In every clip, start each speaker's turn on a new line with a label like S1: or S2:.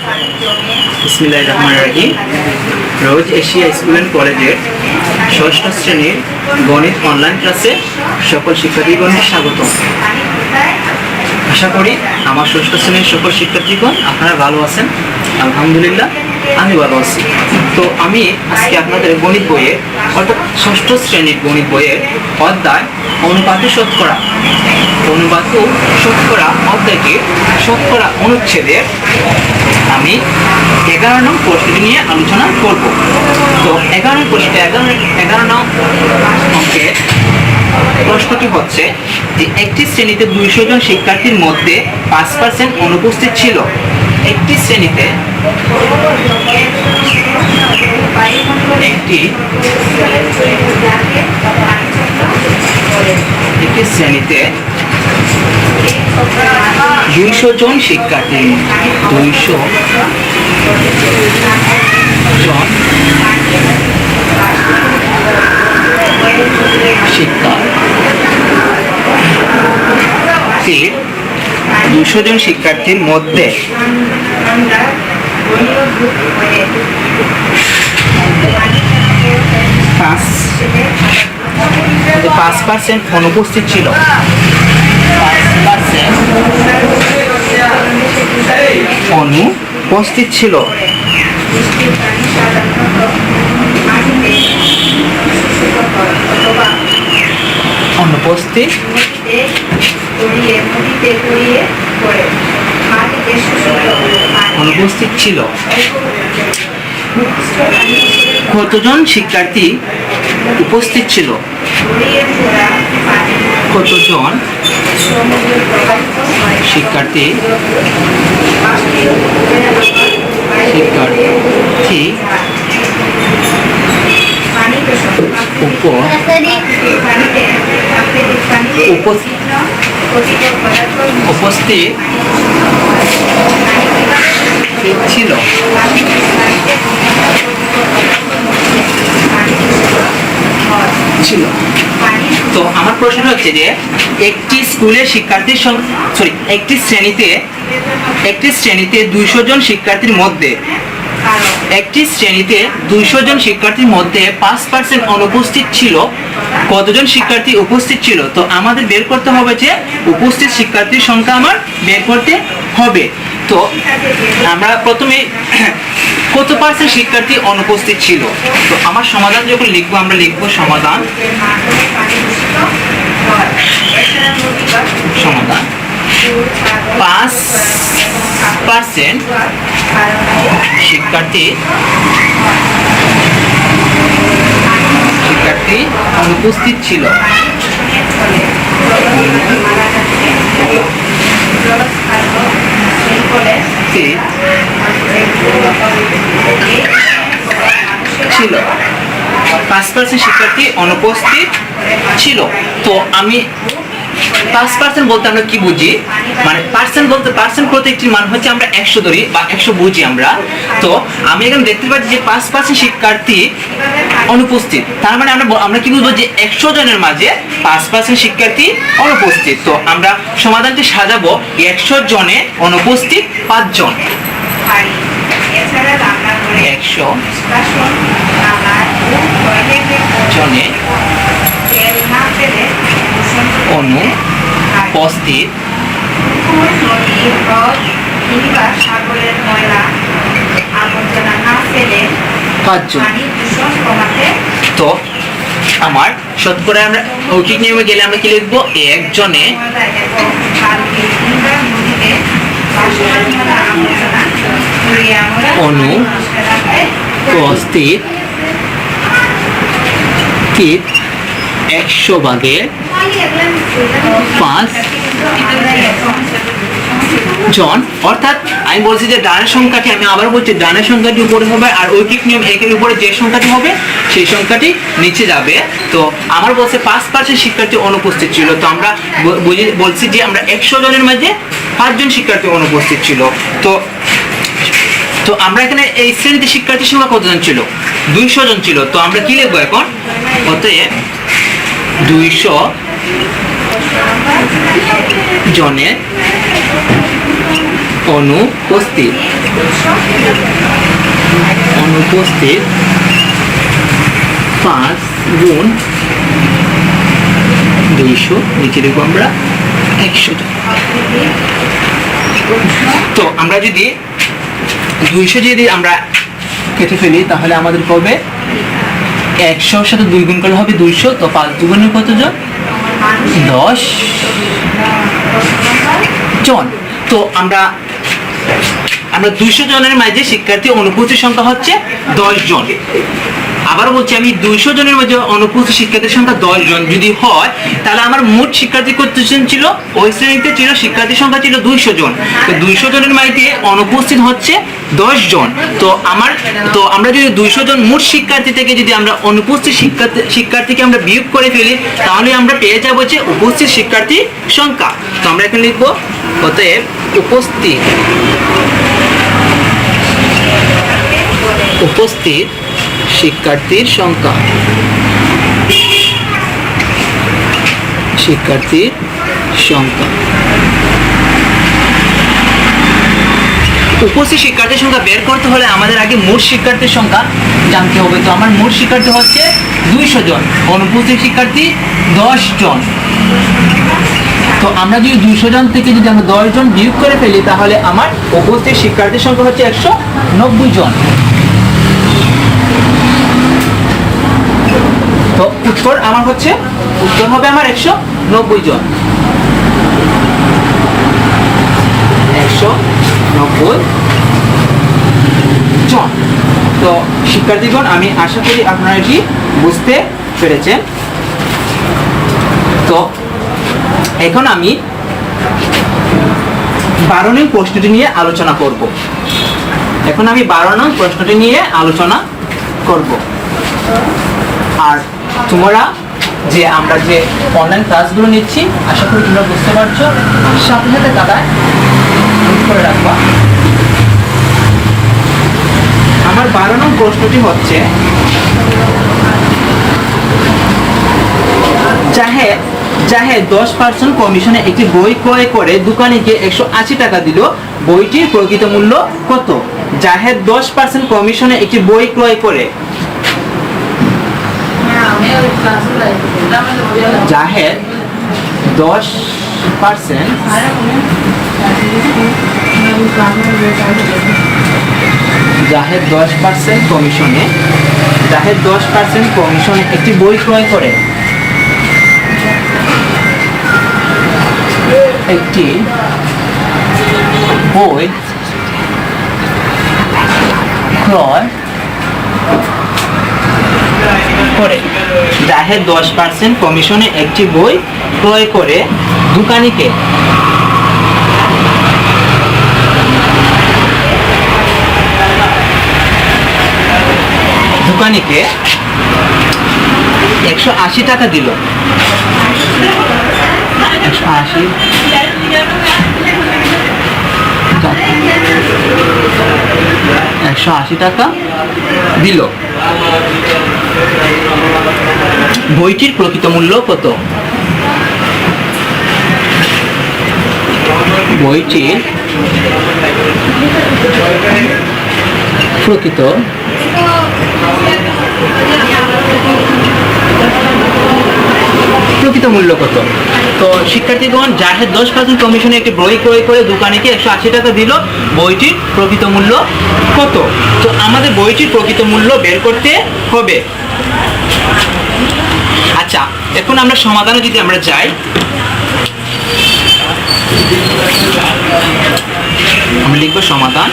S1: বিসমিল্লাহির রহমানির রহিম। রোজ Asia school and কলেজের ষষ্ঠ শ্রেণীর গণিত অনলাইন ক্লাসে সকল শিক্ষার্থীগণকে স্বাগতম। আশা করি আমার ষষ্ঠ শ্রেণীর সকল শিক্ষার্থীগণ আপনারা ভালো আছেন। আলহামদুলিল্লাহ আমি ভালো আছি। তো আমি আজকে আপনাদের গণিত বইয়ের অর্থাৎ ষষ্ঠ শ্রেণীর গণিত বইয়ের অধ্যায় অনুপাতে শতকরা অধ্যায়টির শতকরা অনুচ্ছেদের আমি 11 নং প্রশ্নটি নিয়ে আলোচনা করব। তো 11 নং অঙ্কের প্রশ্নটি হচ্ছে যে একটি শ্রেণীতে 200 জন শিক্ষার্থীর মধ্যে 5% অনুপস্থিত ছিল। একটি শ্রেণীতে 200 জন শিক্ষার্থী 200 জন শিক্ষার্থীর মধ্যে 5% অনুপস্থিত ছিল। 5% অনুপস্থিত ছিল। অনুপস্থিত ছিল। কতজন শিক্ষার্থী উপস্থিত ছিল? কতজন শিক্ষার্থী উপস্থিত ছিল। তো আমার প্রশ্ন হচ্ছে যে একটি স্কুলের শিক্ষার্থীর একটি শ্রেণীতে 200 জন শিক্ষার্থীর মধ্যে 5% অনুপস্থিত ছিল। কতজন শিক্ষার্থী উপস্থিত ছিল? তো আমাদের বের করতে হবে যে উপস্থিত শিক্ষার্থীর সংখ্যা আমার বের করতে হবে। তো আমরা প্রথমে কত পার্সেন্ট শিক্ষার্থী অনুপস্থিত ছিল। তো আমার সমাধান যখন লিখবো আমরা লিখবো সমাধান 5% শিক্ষার্থী অনুপস্থিত ছিল। ছিল 5% শিক্ষার্থী অনুপস্থিত ছিল। তো আমি 5% বলতে আমরা কি বুঝি, মানে পার্সেন্ট প্রতি একটি মান হচ্ছে আমরা 100 ধরি বা 100 বুঝি আমরা। তো আমি এখানে দেখতে পাচ্ছি যে 5% শিক্ষার্থী অনুপস্থিত, তার মানে আমরা কি বুঝবো যে 100 জনের মাঝে 5% শিক্ষার্থী অনুপস্থিত। তো আমরা সমাধানটি সাজাবো 100 জনে অনুপস্থিত 5 জন। 100 জনে অনুপস্থিত 5 জন। তো আমার শতকরা আমরা মৌখিক নিয়মে গেলে আমরা কি লিখবো? 1 জনে অনুপস্থিত 100 ভাগের 5 জন। অর্থাৎ আমি বলছি যে ডানের সংখ্যাটি, আমি আবার বলছি ডানের সংখ্যাটি উপরে হবে আর ঐকিক নিয়ম একের উপরে যে সংখ্যাটি হবে সেই সংখ্যাটি নিচে যাবে। তো আমার বলছে 5% শিক্ষার্থী অনুপস্থিত ছিল। তো আমরা বলছি যে আমরা 100 জনের মাঝে 5 জন শিক্ষার্থী অনুপস্থিত ছিল। তো আমরা এখানে এই শ্রেণীতে শিক্ষার্থীর সংখ্যা কতজন ছিল? 200 জন ছিল। তো আমরা কি লিখবো এখন? অতএব 200 জনের অনুপস্থিত অনুপস্থিত 5 গুণ 200, নিচে লিখবো আমরা 100 জন। তো আমরা যদি 200 যদি আমরা কেটে ফেলি তাহলে আমাদের হবে 100 সাথে 2 গুণ করলে হবে 200, তো 5 দুগুণে কত জন? 10 জন। তো আমরা 200 জনের মাঝে শিক্ষার্থী অনুপস্থিত সংখ্যা হচ্ছে 10 জন। আবার বলছি, আমি 200 জনের মধ্যে অনুপস্থিত শিক্ষার্থীর সংখ্যা 10 জন যদি হয়, তাহলে আমার মোট শিক্ষার্থী কতজন ছিল? ওই শ্রেণীতে ছিল শিক্ষার্থীর সংখ্যা ছিল 200 জন। তো 200 জনের মাঝে অনুপস্থিত হচ্ছে 10 জন। তো আমরা যদি 200 জন মোট শিক্ষার্থী থেকে যদি আমরা অনুপস্থিত শিক্ষার্থীকে আমরা বিয়োগ করে ফেলি, তাহলে আমরা পেয়ে যাবো যে উপস্থিত শিক্ষার্থীর সংখ্যা। তো আমরা এখানে লিখবো অতএব উপস্থিত শিক্ষার্থীর সংখ্যা উপস্থিত শিক্ষার্থীর সংখ্যা বের করতে হলে আমাদের আগে মোট শিক্ষার্থীর সংখ্যা জানতে হবে। তো আমার মোট শিক্ষার্থী হচ্ছে 200 জন, অনুপস্থিত শিক্ষার্থী 10 জন। তো আমরা যদি 200 জন থেকে যদি আমরা 10 জন বিয়োগ করে ফেলি, তাহলে আমার উপস্থিত শিক্ষার্থীর সংখ্যা হচ্ছে 190 জন। তো উত্তর হবে আমার 190 জন। 190 জন। তো শিক্ষার্থীগণ, আমি আশা করি আপনারা এটি বুঝতে পেরেছেন। তো এখন আমি 12 নং প্রশ্নটি নিয়ে আলোচনা করব। আর তোমরা যে আমরা যে অনলাইন ক্লাসগুলো নিচ্ছি, আশা করি তোমরা বুঝতে পারছো। সাথে সাথে খাতায় নোট করে রাখবা। আমার 12 নং প্রশ্নটি হচ্ছে, জাহেদ 10% কমিশনে একটি বই ক্রয় করে দোকানিকে 180 টাকা দিল, বইটির প্রকৃত মূল্য কত? জাহেদ 10% কমিশনে একটি বই ক্রয় করে জাহেদ 10% কমিশনে একটি বই ক্রয় করে জাহেদ 10% কমিশনে একটি বই ক্রয় করে দোকানিকে 180 টাকা দিল। 180 টাকা দিল। বইটির প্রকৃত মূল্য কত? বইটির প্রকৃত মূল্য কত? তো শিক্ষার্থীগণ, জাহেদ 10% কমিশনে একটি বই ক্রয় করে দোকানিকে 180 টাকা দিল, বইটির প্রকৃত মূল্য কত? তো আমাদের বইটির প্রকৃত মূল্য বের করতে হবে। আচ্ছা, এখন আমরা সমাধানে যদি আমরা যাই, আমরা লিখব সমাধান।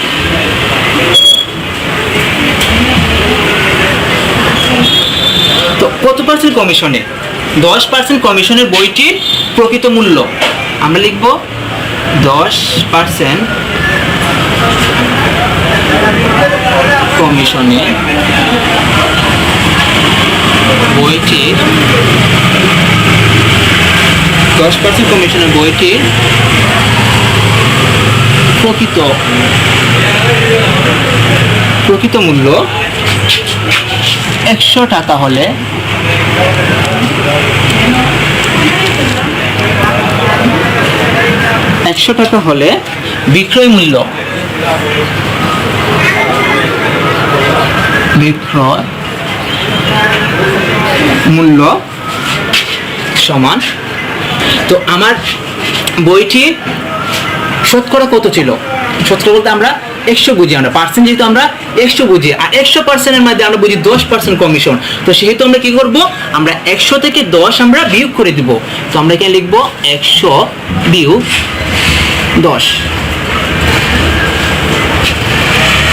S1: তো কত পার্সেন্ট কমিশনে? 10% কমিশনের বইটির প্রকৃত মূল্য আমরা লিখব 10% কমিশনে বইটির 10% কমিশনের বইটির প্রকৃত মূল্য 100 টাকা হলে বিক্রয় মূল্য, বিক্রয় মূল্য সমান, তো আমার বইটি শতকরা কত ছিল? শতকরা বলতে আমরা 100 বুঝি, আমরা পার্সেন্ট যেহেতু আমরা 100 বুঝি, আর 100%-এর মধ্যে আমরা বুঝি 10% কমিশন, তো সেহেতু আমরা কি করব, আমরা 100 থেকে 10 আমরা বিয়োগ করে দিব। তো আমরা এখানে লিখব 100 বিয়োগ 10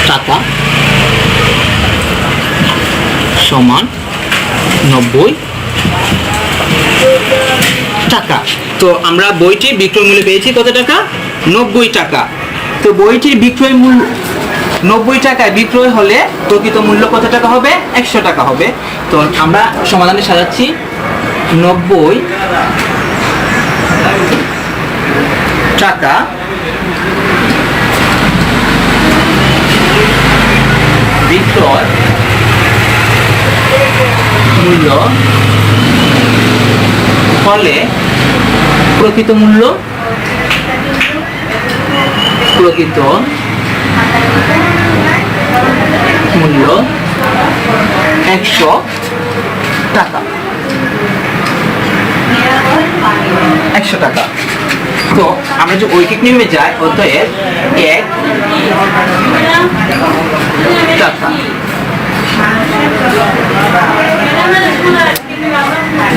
S1: টাকা সমান 90 টাকা। তো আমরা বইটির বিক্রয় মূল্য পেয়েছি কত টাকা? 90 টাকা। তো বইটির বিক্রয় মূল্য 90 টাকায় বিক্রয় হলে প্রকৃত মূল্য কত টাকা হবে? 100 টাকা হবে। তো আমরা সমাধানে সাজাচ্ছি 90 টাকা বিক্রয় মূল্য হলে প্রকৃত মূল্য 100 টাকা। 100 টাকা। তো আমরা যে ঐকিক নিয়মে যাই, অতএব 1 টাকা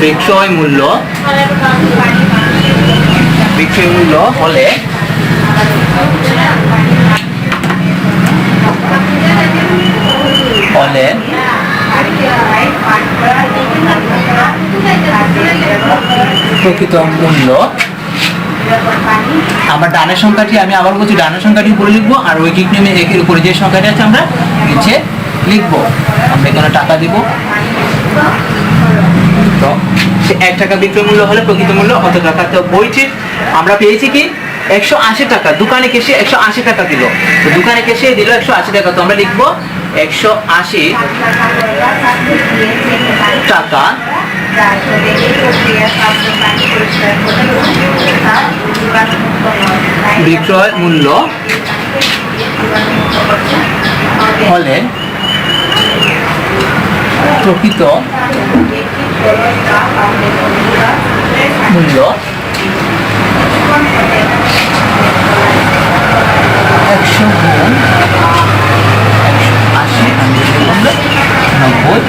S1: বিক্রয় মূল্য হলে প্রকৃত মূল্য, আমার ডানের সংখ্যাটি আমি আবার বলছি, ডানের সংখ্যাটি উপরে লিখবো, আর ঐকিক নিয়মে একের উপরে যে সংখ্যাটি আছে আমরা নিচে লিখবো। আমরা এখানে টাকা দিব। তো 1 টাকা বিক্রয় মূল্য হলে প্রকৃত মূল্য কত টাকা? তো বইটির আমরা পেয়েছি কি 180 টাকা। দোকানে কেসে 180 টাকা দিল, তো দোকানে কেসে দিল 180 টাকা। তো আমরা লিখবো 180 টাকা বিক্রয় মূল্য হলে প্রকৃত মূল্য 100 গুণ 90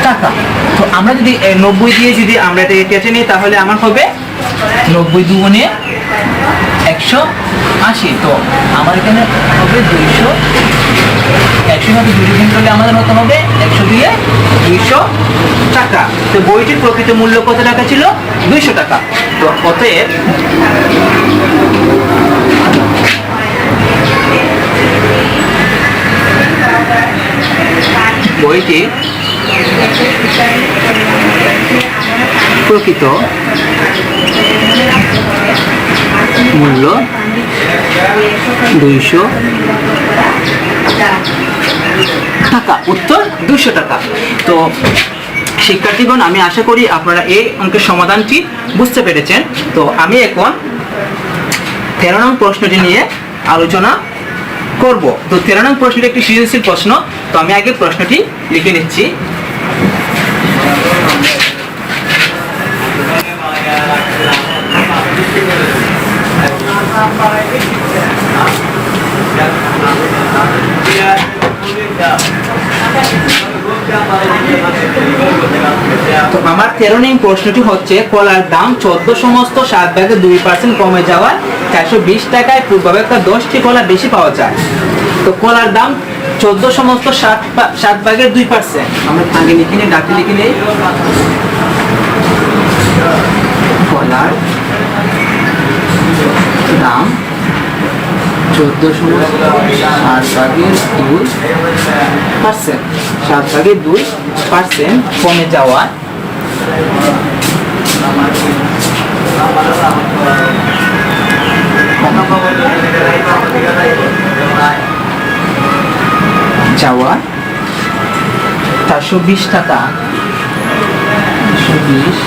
S1: টাকা। তো আমরা যদি 90 দিয়ে যদি আমরা এটাকে কেটে নিই, তাহলে আমার হবে 90 দুগুণে 180। তো আমার এখানে হবে 200। 100 সাথে 200 গুণ করলে আমাদের মতো হবে 100 দিয়ে 200 টাকা। তো বইটির প্রকৃত মূল্য কত টাকা ছিল? 200 টাকা। তো অতএব বইটি প্রকৃত মূল্য 200 টাকা। উত্তর 200 টাকা। তো শিক্ষার্থীগণ, আমি আশা করি আপনারা এই অঙ্কের সমাধানটি বুঝতে পেরেছেন। তো আমি এখন 13 নং প্রশ্নটি নিয়ে আলোচনা করব। তো 13 নং প্রশ্নটি একটি সৃজনশীল প্রশ্ন। তো আমি আগে প্রশ্নটি লিখে নিচ্ছি। তো আমার 13 নং প্রশ্নটি হচ্ছে, কলার দাম 14 সমস্ত 7 ভাগে 2% কমে যাওয়ায় 420 টাকায় পূর্বাপেক্ষা 10টি কলা বেশি পাওয়া যায়। তো কলার দাম 14 সমস্ত 7 ভাগের 2%। আমরা আগে লিখে নিই, ডাকে লিখে নিই। কলার দাম 14 সমস্ত 7 ভাগের 2%, 7 ভাগের 2% কমে যাওয়ায় যাওয়া 420 টাকা 420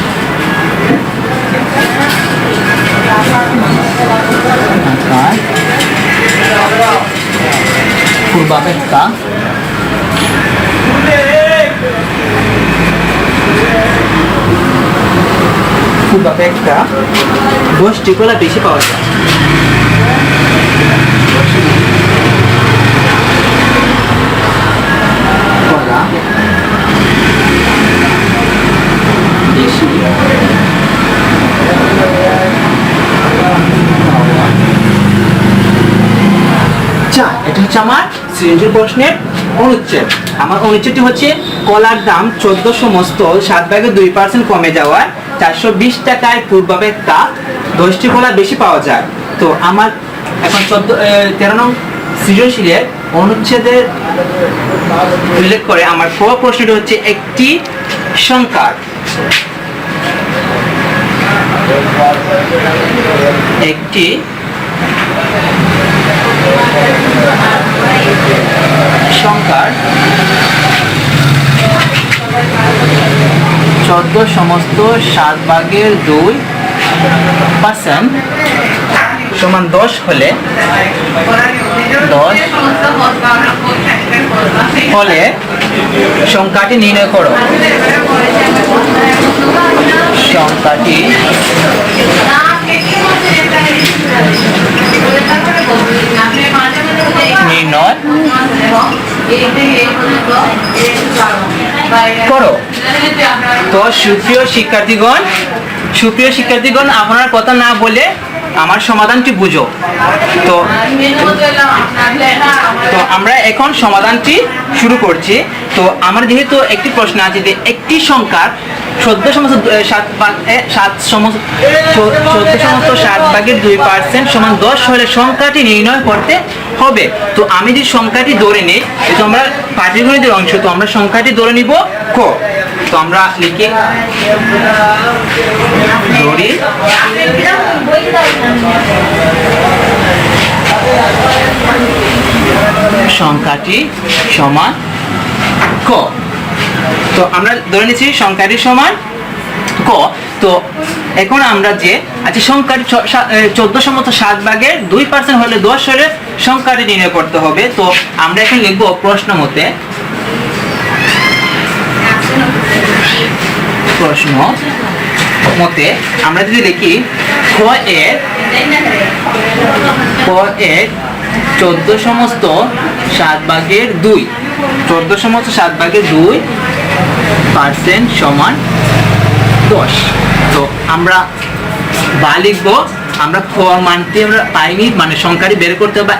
S1: পূর্বাপেক্ষা গোষ্ঠী কলা বেশি পাওয়া যায়। কলা বেশি এটা হচ্ছে আমার সৃজনশীল প্রশ্নের অনুচ্ছেদ। আমার অনুচ্ছেদটি হচ্ছে কলার দাম 1400 মস্ত 7/2% কমে যাওয়ায় 420 টাকায় পূর্বাপেক্ষা 10টি কলা বেশি পাওয়া যায়। তো আমার এখন 13 নং সৃজনশীলের অনুচ্ছেদের উল্লেখ করে আমার প্রশ্নটি হচ্ছে একটি সংখ্যার সংখ্যার 14 সমস্ত 7/2% সমান 10 হলে সংখ্যাটি নির্ণয় করো। সংখ্যাটি নির্ণয় করো। তো সুপ্রিয় শিক্ষার্থীগণ আপনার কথা না বলে আমার সমাধানটি বুঝো। তো আমরা এখন সমাধানটি শুরু করছি। তো আমার যেহেতু একটি প্রশ্ন আছে যে একটি সংখ্যার 14 সমস্ত 7/2% সমান 10 হলে সংখ্যাটি নির্ণয় করতে হবে। তো আমি যদি সংখ্যাটি ধরে নিই, তো আমরা পাটিগণিতের অংশ, তো আমরা সংখ্যাটি ধরে নিব ক। তো আমরা লিখি ধরি সংখ্যাটি সমান ক। তো আমরা ধরে নিচ্ছি সংখ্যাটি সমান ক। তো এখন আমরা যে আচ্ছা সংখ্যাটি 14 7/2% হলে 10 হলে সংখ্যাটি নির্ণয় করতে হবে। তো আমরা এখন লিখব প্রশ্ন মতে আমরা যদি লিখি ক এর 14 সমস্ত 7/2 14 সমস্ত 7/2% সমান 10। তো আমরা বা লিখবো, আমরা ক মানতে আমরা পাইনি, মানে সংখ্যাটি বের করতে হবে।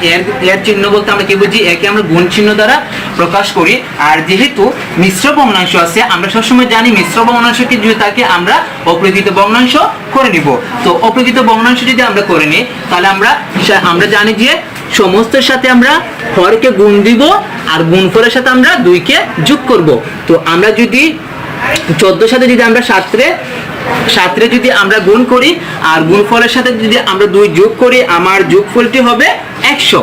S1: এর চিহ্ন বলতে আমরা কি বুঝি, একে আমরা গুণ চিহ্ন দ্বারা প্রকাশ করি। আর যেহেতু মিশ্র ভগ্নাংশ আছে, আমরা সবসময় জানি মিশ্র ভগ্নাংশকে যদি থাকে আমরা অপ্রকৃত ভগ্নাংশ করে নিব। তো অপ্রকৃত ভগ্নাংশ যদি আমরা করে নিই, তাহলে আমরা জানি যে সমস্তের সাথে আমরা হরকে গুণ দিব আর গুণফলের সাথে আমরা 2কে যোগ করব। তো আমরা যদি 14 সাথে যদি আমরা 7 যদি আমরা গুণ করি আর গুণফলের সাথে যদি আমরা 2 যোগ করি, আমার যোগফলটি হবে 100।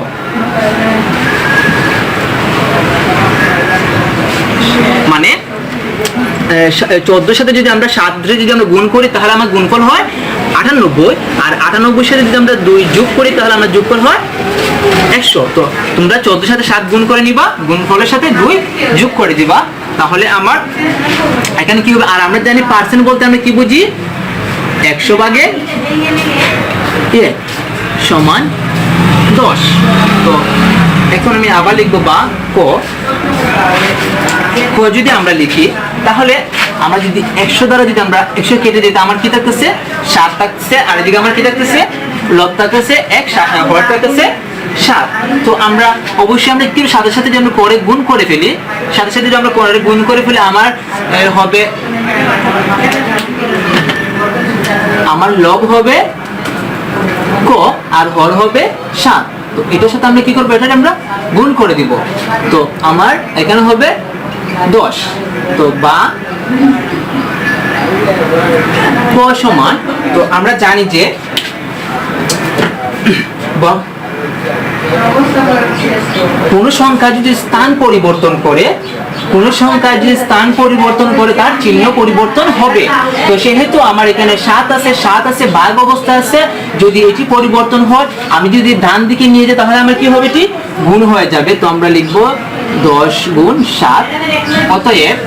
S1: মানে 14 সাথে যদি আমরা 7 যদি আমরা গুণ করি তাহলে আমার গুণফল হয় 98, আর 98 সাথে যদি আমরা 2 যোগ করি তাহলে আমার যোগফল হয় 100। তো তোমরা 14 সাথে 7 গুণ করে নিবা, গুণফলের সাথে 2 যোগ করে দিবা, তাহলে আমার এখানে কি হবে। আর আমরা জানি পার্সেন্ট বলতে আমরা কি বুঝি, 100/1 সমান 10। তো এখন আমি আবার লিখবো বা ক যদি আমরা লিখি, তাহলে আমরা যদি 100 দ্বারা যদি আমরা 100 কেটে দিই, আমার কি থাকতেছে 7 থাকতেছে, আর এদিকে আমার কি থাকতেছে লব থাকতেছে 1, হর থাকতেছে 7। তো আমরা অবশ্যই আমরা একটু সাথে সাথে যদি আমরা করে গুণ করে ফেলি, সাথে সাথে যদি আমরা করে গুণ করে ফেলি, আমার লব হবে ক আর হর হবে 7। তো এটার সাথে আমরা কি করবো, এটা আমরা গুণ করে দিব। তো আমার এখানে হবে 10। তো বা ক সমান, তো আমরা জানি যে কোন সংখ্যা যদি স্থান পরিবর্তন করে কোন সংখ্যা যদি স্থান পরিবর্তন করে তার চিহ্ন পরিবর্তন হবে। তো সেহেতু আমার এখানে 7 আছে ভাগ অবস্থা আছে, যদি এটি পরিবর্তন হয় আমি যদি ডান দিকে নিয়ে যাই তাহলে আমার কি হবে, এটি গুণ হয়ে যাবে। তো আমরা লিখব 10 গুণ 7, অতএব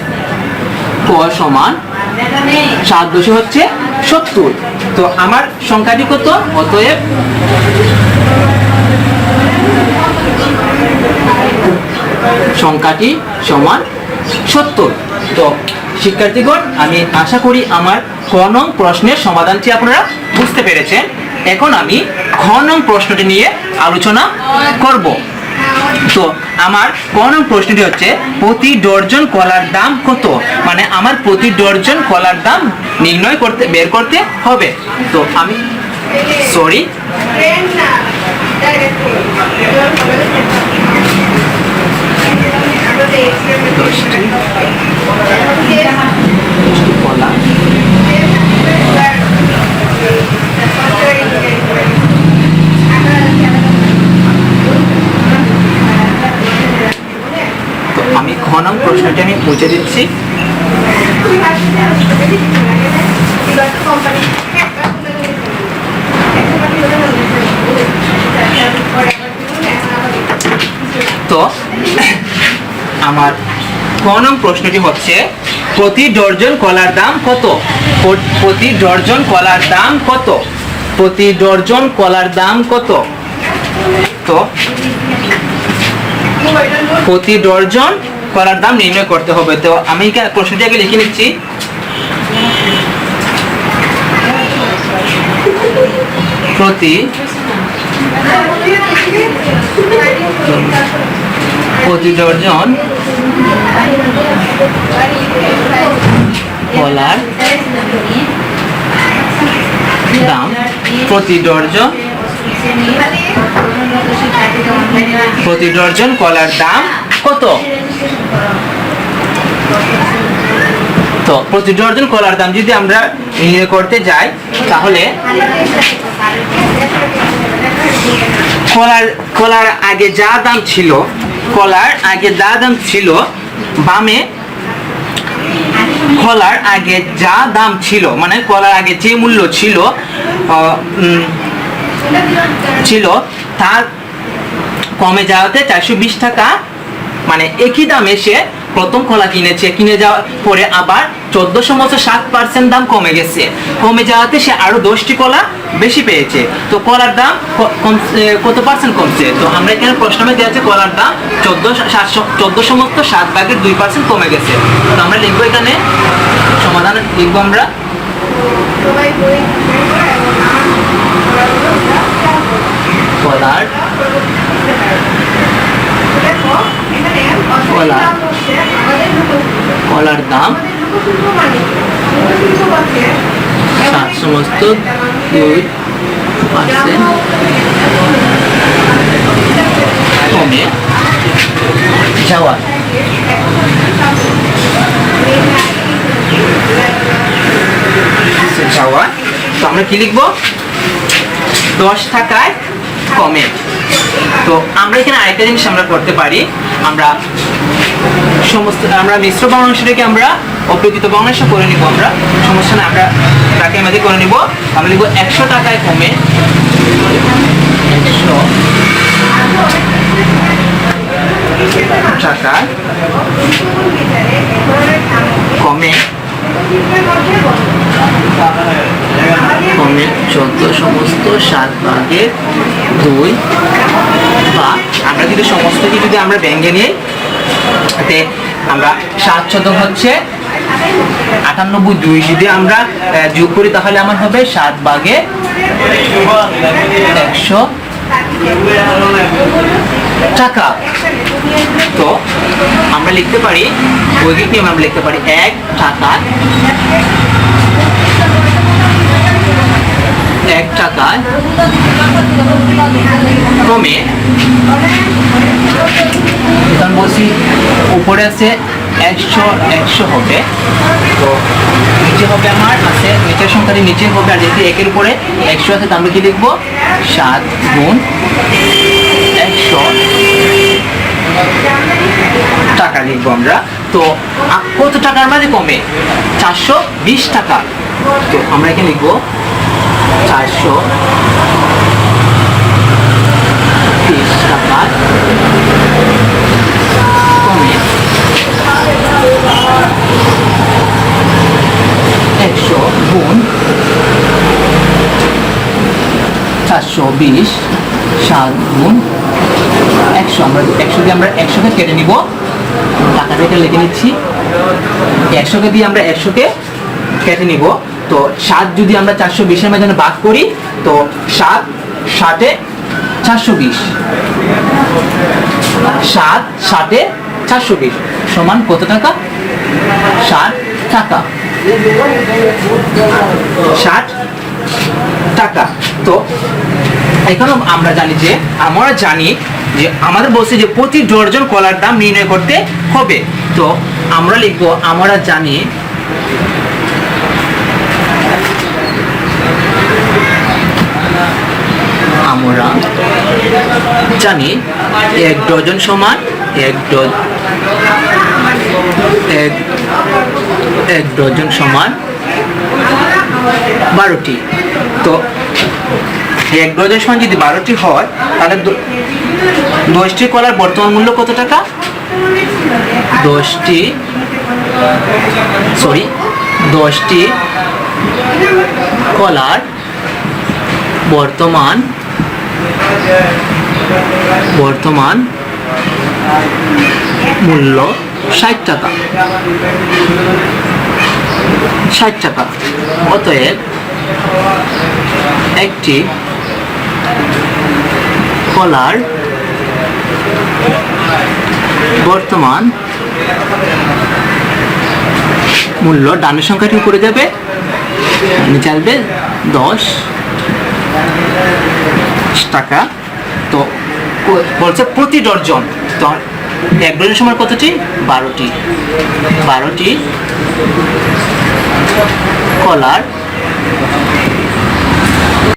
S1: ক সমান 7 দশে হচ্ছে 70। তো আমার সংখ্যাটি কত, অতএব সংখ্যাটি সমান 70। তো শিক্ষার্থীগণ, আমি আশা করি আমার ক নং প্রশ্নের সমাধানটি আপনারা বুঝতে পেরেছেন। এখন আমি খ নং প্রশ্নটি নিয়ে আলোচনা করব। তো আমার ক নং প্রশ্নটি হচ্ছে প্রতি ডর্জন কলার দাম কত, মানে আমার প্রতি ডর্জন কলার দাম নির্ণয় করতে বের করতে হবে। তো আমি সরি কলা আমি খ নং প্রশ্নটি আমি বুঝে দিচ্ছি। তো আমার ক নং প্রশ্নটি হচ্ছে প্রতি ডর্জন কলার দাম কত, প্রতি ডর্জন কলার দাম কত, প্রতি ডর্জন কলার দাম কত। তো প্রতি ডর্জন কলার দাম নির্ণয় করতে হবে। তো আমি প্রশ্নটি আগে লিখে নিচ্ছি। প্রতি ডর্জন কলার দাম, প্রতি ডর্জন কলার দাম কত। তো প্রতি ডর্জন কলার দাম যদি আমরা নির্ণয় করতে যাই তাহলে কলার আগে যা দাম ছিল, বামে কলার আগে যা দাম ছিল, মানে কলার আগে যে মূল্য ছিল তার কমে যাওয়াতে 420 টাকা, মানে একই দামে সে প্রথম কলা কিনে যাওয়ার পরে আবার 14.7% দাম কমে যাওয়াতে সে আরো 10টি কলা বেশি পেয়েছে। তো কলার দাম কত পার্সেন্ট কমছে। তো আমরা এখানে প্রশ্নে দেওয়া আছে কলার দাম 14.7/2% কমে গেছে। তো আমরা লিখবো এখানে সমাধান লিখবো আমরা কলার দাম 7.2% কমে যাওয়া। তো আমরা কি লিখবো, 10 টাকায় কমে। তো আমরা এখানে আরেকটা জিনিস আমরা করতে পারি, আমরা মিশ্র ভগ্নাংশটাকে আমরা অপ্রকৃত ভগ্নাংশ করে নিব। আমরা সমস্যা না, আমরা টাকায় মধ্যে করে নিব। আমরা লিখবো 100 টাকায় কমে, 100 টাকায় কমে 14.7/2, বা আমরা যদি সমস্তটি যদি আমরা ব্যাঙ্গে নিই তাতে আমরা 7 হচ্ছে 98, যদি আমরা যোগ করি তাহলে আমার হবে 7/100 টাকা। তো আমরা লিখতে পারি বৈদিক নিয়ম, আমরা লিখতে পারি 1 টাকায় কমে, বলছি উপরে আছে 100 হবে, তো নিচে হবে আমার আছে নিচের সংখ্যাটি নিচে হবে, আর যেহেতু 1-এর উপরে 100 আছে আমরা কি লিখবো 7 গুণ 100 টাকা লিখবো আমরা। তো তো কত টাকার মাঝে কমে? 420 টাকা। তো আমরা এখানে লিখবো 420 টাকা কমে 100 গুণ 420 7 গুণ 100। আমরা 100 দিয়ে আমরা 100কে কেটে নিব, টাকাটা এটা লিখে নিচ্ছি। 100কে দিয়ে আমরা 100কে কেটে নিব। তো 7 যদি আমরা 420-এর মাঝে ভাগ করি, তো 7 7-এ 420, 7 7-এ 420 সমান কত টাকা? 60 টাকা। 60 টাকা। তো এখন আমরা জানি যে আমাদের বলছে যে প্রতি ডজন কলার দাম নির্ণয় করতে হবে। তো আমরা লিখবো আমরা জানি এক ডজন সমান এক ডজন সমান 12টি। তো এক ডজন সমান যদি 12টি হয়, তাহলে 10টি কলার বর্তমান মূল্য কত টাকা? 10টি কলার বর্তমান মূল্য 60 টাকা। 60 টাকা। অতএব একটি কলার বর্তমান মূল্য, ডানের সংখ্যাটি উপরে যাবে, নিচে আসবে 10 টাকা। তো বলছে প্রতি ডজন। তো এক ডজন সমান কতটি? 12টি কলার